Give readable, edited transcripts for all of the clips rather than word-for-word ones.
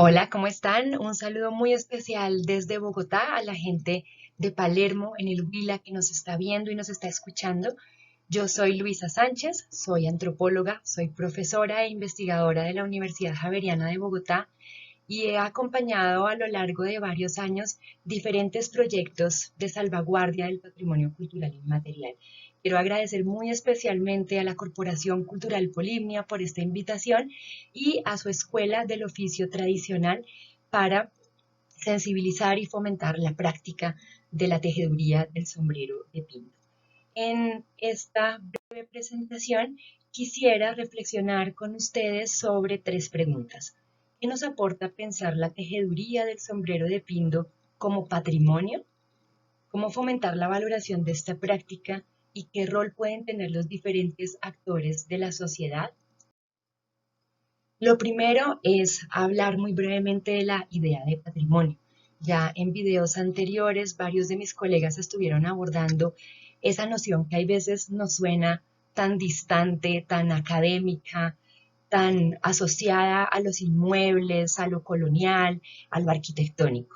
Hola, ¿cómo están? Un saludo muy especial desde Bogotá a la gente de Palermo en el Huila que nos está viendo y nos está escuchando. Yo soy Luisa Sánchez, soy antropóloga, soy profesora e investigadora de la Universidad Javeriana de Bogotá y he acompañado a lo largo de varios años diferentes proyectos de salvaguardia del patrimonio cultural inmaterial. Quiero agradecer muy especialmente a la Corporación Cultural Polimnia por esta invitación y a su Escuela del Oficio Tradicional para sensibilizar y fomentar la práctica de la tejeduría del sombrero de pinto. En esta breve presentación quisiera reflexionar con ustedes sobre tres preguntas. ¿Qué nos aporta pensar la tejeduría del sombrero de pindo como patrimonio? ¿Cómo fomentar la valoración de esta práctica y qué rol pueden tener los diferentes actores de la sociedad? Lo primero es hablar muy brevemente de la idea de patrimonio. Ya en videos anteriores, varios de mis colegas estuvieron abordando esa noción que hay veces nos suena tan distante, tan académica, tan asociada a los inmuebles, a lo colonial, a lo arquitectónico.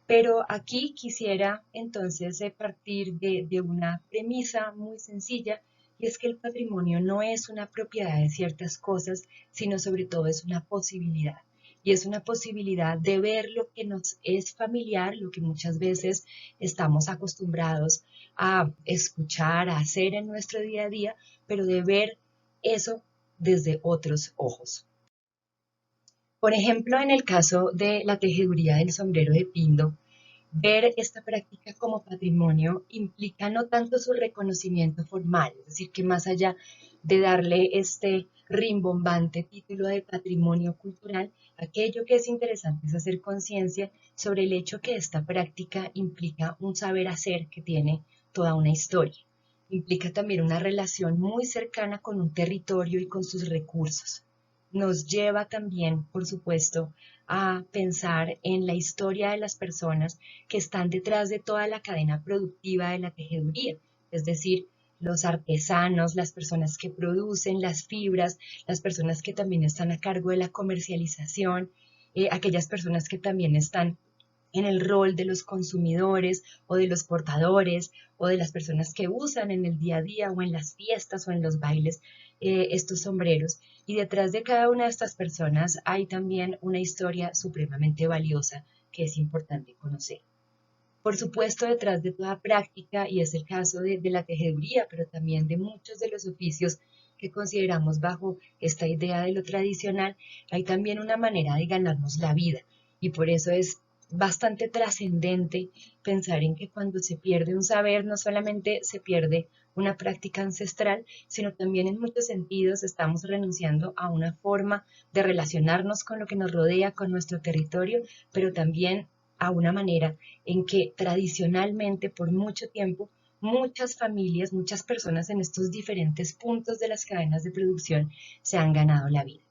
Pero aquí quisiera entonces partir de una premisa muy sencilla y es que el patrimonio no es una propiedad de ciertas cosas, sino sobre todo es una posibilidad. Y es una posibilidad de ver lo que nos es familiar, lo que muchas veces estamos acostumbrados a escuchar, a hacer en nuestro día a día, pero de ver eso desde otros ojos. Por ejemplo, en el caso de la tejeduría del sombrero de pindo, ver esta práctica como patrimonio implica no tanto su reconocimiento formal, es decir, que más allá de darle este rimbombante título de patrimonio cultural, aquello que es interesante es hacer conciencia sobre el hecho que esta práctica implica un saber hacer que tiene toda una historia. Implica también una relación muy cercana con un territorio y con sus recursos. Nos lleva también, por supuesto, a pensar en la historia de las personas que están detrás de toda la cadena productiva de la tejeduría, es decir, los artesanos, las personas que producen las fibras, las personas que también están a cargo de la comercialización, aquellas personas que también están en el rol de los consumidores o de los portadores o de las personas que usan en el día a día o en las fiestas o en los bailes estos sombreros. Y detrás de cada una de estas personas hay también una historia supremamente valiosa que es importante conocer. Por supuesto, detrás de toda práctica, y es el caso de la tejeduría, pero también de muchos de los oficios que consideramos bajo esta idea de lo tradicional, hay también una manera de ganarnos la vida. Y por eso es bastante trascendente pensar en que cuando se pierde un saber, no solamente se pierde una práctica ancestral, sino también en muchos sentidos estamos renunciando a una forma de relacionarnos con lo que nos rodea, con nuestro territorio, pero también a una manera en que tradicionalmente por mucho tiempo muchas familias, muchas personas en estos diferentes puntos de las cadenas de producción se han ganado la vida.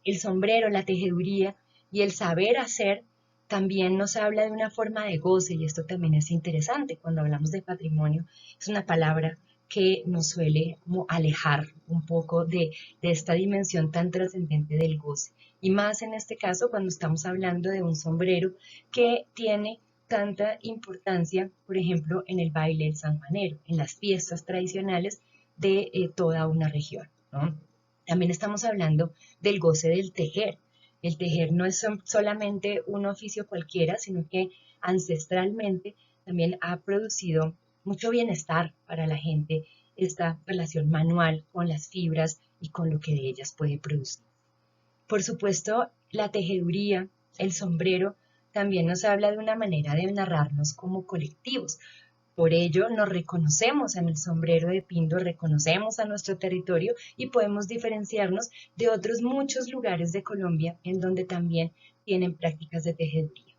El sombrero, la tejeduría y el saber hacer también nos habla de una forma de goce y esto también es interesante cuando hablamos de patrimonio. Es una palabra que nos suele como alejar un poco de esta dimensión tan trascendente del goce. Y más en este caso cuando estamos hablando de un sombrero que tiene tanta importancia, por ejemplo, en el baile del sanjuanero, en las fiestas tradicionales de toda una región, ¿no? También estamos hablando del goce del tejer. El tejer no es solamente un oficio cualquiera, sino que ancestralmente también ha producido mucho bienestar para la gente esta relación manual con las fibras y con lo que de ellas puede producir. Por supuesto, la tejeduría, el sombrero, también nos habla de una manera de narrarnos como colectivos. Por ello, nos reconocemos en el sombrero de Pindo, reconocemos a nuestro territorio y podemos diferenciarnos de otros muchos lugares de Colombia en donde también tienen prácticas de tejeduría.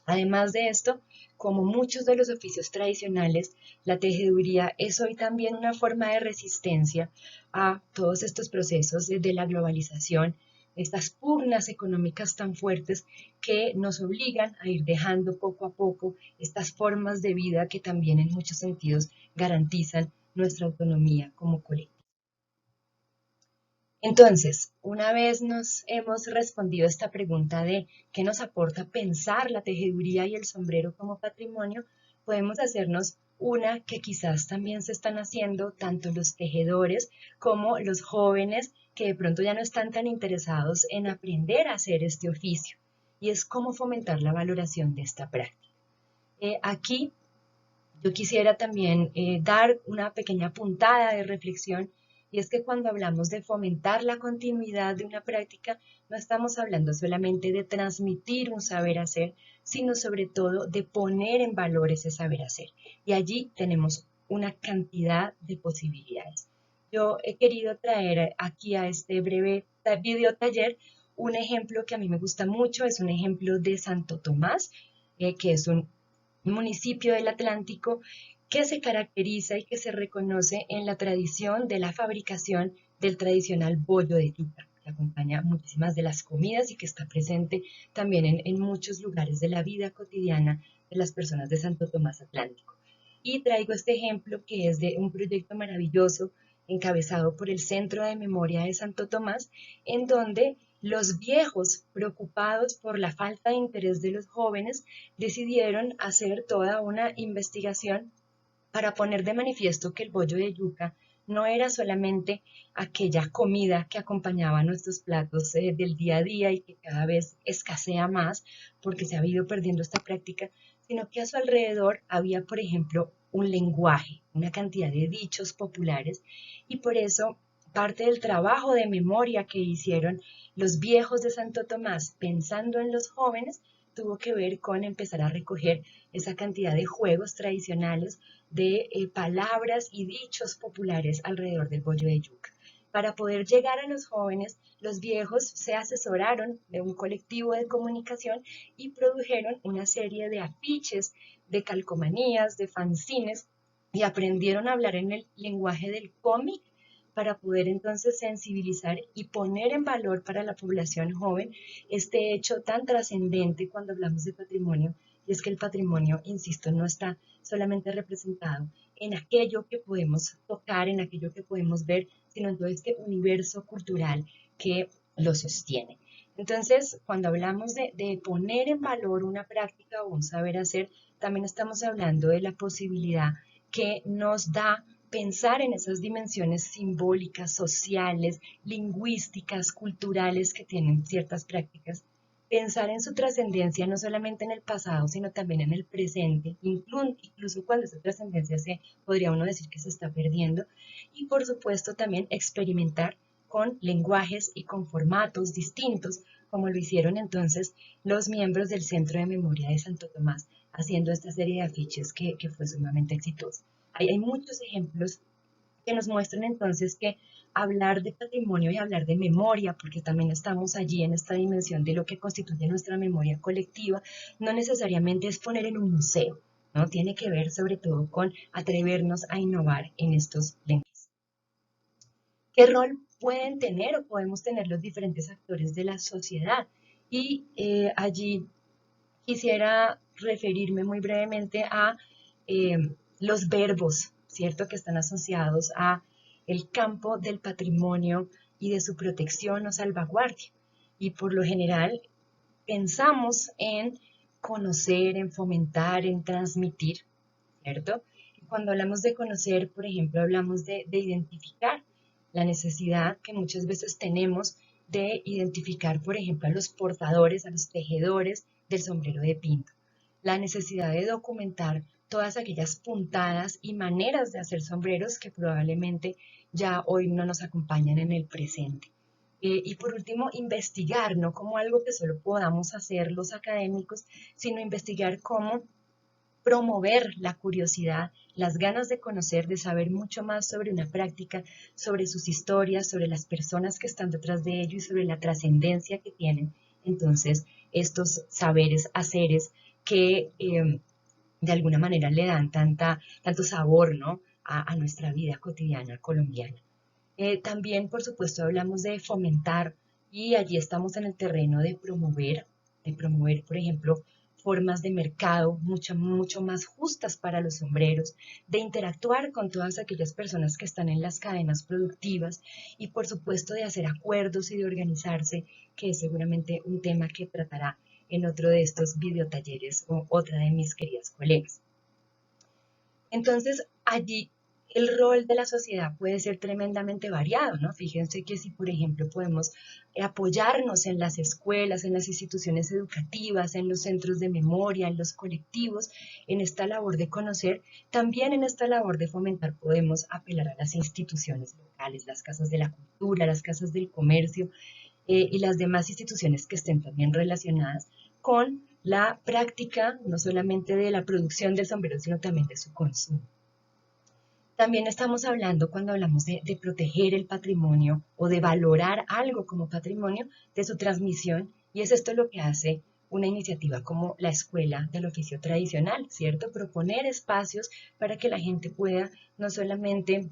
Además de esto, como muchos de los oficios tradicionales, la tejeduría es hoy también una forma de resistencia a todos estos procesos de la globalización, estas pugnas económicas tan fuertes que nos obligan a ir dejando poco a poco estas formas de vida que también en muchos sentidos garantizan nuestra autonomía como colectivo. Entonces, una vez nos hemos respondido esta pregunta de qué nos aporta pensar la tejeduría y el sombrero como patrimonio, podemos hacernos una que quizás también se están haciendo tanto los tejedores como los jóvenes que de pronto ya no están tan interesados en aprender a hacer este oficio, y es cómo fomentar la valoración de esta práctica. Aquí yo quisiera también dar una pequeña puntada de reflexión, y es que cuando hablamos de fomentar la continuidad de una práctica, no estamos hablando solamente de transmitir un saber hacer, sino sobre todo de poner en valor ese saber hacer. Y allí tenemos una cantidad de posibilidades. Yo he querido traer aquí a este breve video taller un ejemplo que a mí me gusta mucho, es un ejemplo de Santo Tomás, que es un municipio del Atlántico que se caracteriza y que se reconoce en la tradición de la fabricación del tradicional bollo de yuca, que acompaña muchísimas de las comidas y que está presente también en muchos lugares de la vida cotidiana de las personas de Santo Tomás Atlántico. Y traigo este ejemplo que es de un proyecto maravilloso encabezado por el Centro de Memoria de Santo Tomás, en donde los viejos, preocupados por la falta de interés de los jóvenes, decidieron hacer toda una investigación para poner de manifiesto que el bollo de yuca no era solamente aquella comida que acompañaba nuestros platos del día a día y que cada vez escasea más porque se ha ido perdiendo esta práctica, sino que a su alrededor había, por ejemplo, un lenguaje, una cantidad de dichos populares, y por eso parte del trabajo de memoria que hicieron los viejos de Santo Tomás pensando en los jóvenes tuvo que ver con empezar a recoger esa cantidad de juegos tradicionales, de palabras y dichos populares alrededor del bollo de yuca. Para poder llegar a los jóvenes, los viejos se asesoraron de un colectivo de comunicación y produjeron una serie de afiches, de calcomanías, de fanzines, y aprendieron a hablar en el lenguaje del cómic para poder entonces sensibilizar y poner en valor para la población joven este hecho tan trascendente cuando hablamos de patrimonio, y es que el patrimonio, insisto, no está solamente representado en aquello que podemos tocar, en aquello que podemos ver, sino en todo este universo cultural que lo sostiene. Entonces, cuando hablamos de poner en valor una práctica o un saber hacer, también estamos hablando de la posibilidad que nos da pensar en esas dimensiones simbólicas, sociales, lingüísticas, culturales que tienen ciertas prácticas, pensar en su trascendencia no solamente en el pasado, sino también en el presente, incluso cuando esa trascendencia podría uno decir que se está perdiendo, y por supuesto también experimentar con lenguajes y con formatos distintos, como lo hicieron entonces los miembros del Centro de Memoria de Santo Tomás, haciendo esta serie de afiches que fue sumamente exitosa. Hay muchos ejemplos que nos muestran entonces que hablar de patrimonio y hablar de memoria, porque también estamos allí en esta dimensión de lo que constituye nuestra memoria colectiva, no necesariamente es poner en un museo, ¿no? Tiene que ver sobre todo con atrevernos a innovar en estos lenguajes. ¿Qué rol pueden tener o podemos tener los diferentes actores de la sociedad? Y allí quisiera referirme muy brevemente a eh, los verbos, ¿cierto? Que están asociados a el campo del patrimonio y de su protección o salvaguardia. Y por lo general pensamos en conocer, en fomentar, en transmitir, ¿cierto? Y cuando hablamos de conocer, por ejemplo, hablamos de identificar la necesidad que muchas veces tenemos de identificar, por ejemplo, a los portadores, a los tejedores del sombrero de pinto. La necesidad de documentar todas aquellas puntadas y maneras de hacer sombreros que probablemente ya hoy no nos acompañan en el presente. Y por último, investigar, no como algo que solo podamos hacer los académicos, sino investigar cómo promover la curiosidad, las ganas de conocer, de saber mucho más sobre una práctica, sobre sus historias, sobre las personas que están detrás de ello y sobre la trascendencia que tienen entonces estos saberes, haceres que de alguna manera le dan tanto sabor, ¿no? A nuestra vida cotidiana colombiana. También, por supuesto, hablamos de fomentar, y allí estamos en el terreno de promover, por ejemplo, formas de mercado mucho más justas para los sombreros, de interactuar con todas aquellas personas que están en las cadenas productivas y por supuesto de hacer acuerdos y de organizarse, que es seguramente un tema que tratará en otro de estos videotalleres o otra de mis queridas colegas. Entonces, allí el rol de la sociedad puede ser tremendamente variado, ¿no? Fíjense que si, por ejemplo, podemos apoyarnos en las escuelas, en las instituciones educativas, en los centros de memoria, en los colectivos, en esta labor de conocer, también en esta labor de fomentar podemos apelar a las instituciones locales, las casas de la cultura, las casas del comercio, y las demás instituciones que estén también relacionadas con la práctica no solamente de la producción del sombrero, sino también de su consumo. También estamos hablando, cuando hablamos de proteger el patrimonio o de valorar algo como patrimonio, de su transmisión, y es esto lo que hace una iniciativa como la Escuela del Oficio Tradicional, ¿cierto? Proponer espacios para que la gente pueda no solamente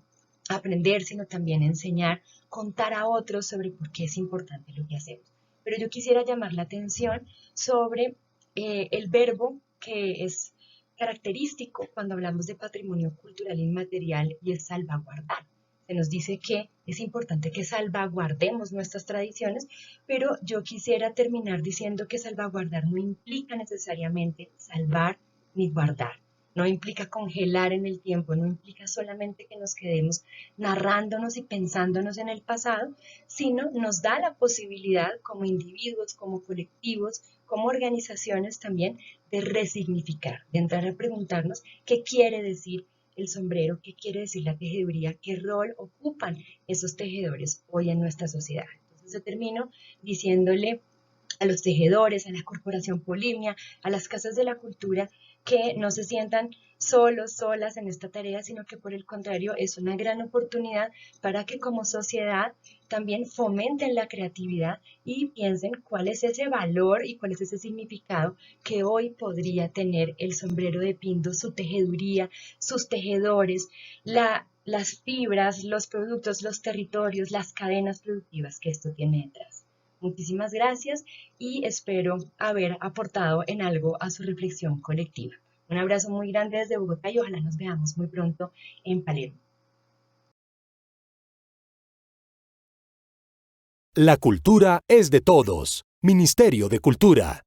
aprender, sino también enseñar, contar a otros sobre por qué es importante lo que hacemos. Pero yo quisiera llamar la atención sobre el verbo que es característico cuando hablamos de patrimonio cultural inmaterial, y es salvaguardar. Se nos dice que es importante que salvaguardemos nuestras tradiciones, pero yo quisiera terminar diciendo que salvaguardar no implica necesariamente salvar ni guardar. No implica congelar en el tiempo, no implica solamente que nos quedemos narrándonos y pensándonos en el pasado, sino nos da la posibilidad como individuos, como colectivos, como organizaciones también, de resignificar, de entrar a preguntarnos qué quiere decir el sombrero, qué quiere decir la tejeduría, qué rol ocupan esos tejedores hoy en nuestra sociedad. Entonces yo termino diciéndole a los tejedores, a la Corporación Polimnia, a las casas de la cultura, que no se sientan solos, solas en esta tarea, sino que por el contrario es una gran oportunidad para que como sociedad también fomenten la creatividad y piensen cuál es ese valor y cuál es ese significado que hoy podría tener el sombrero de Pindo, su tejeduría, sus tejedores, las fibras, los productos, los territorios, las cadenas productivas que esto tiene detrás. Muchísimas gracias y espero haber aportado en algo a su reflexión colectiva. Un abrazo muy grande desde Bogotá y ojalá nos veamos muy pronto en Palermo. La cultura es de todos. Ministerio de Cultura.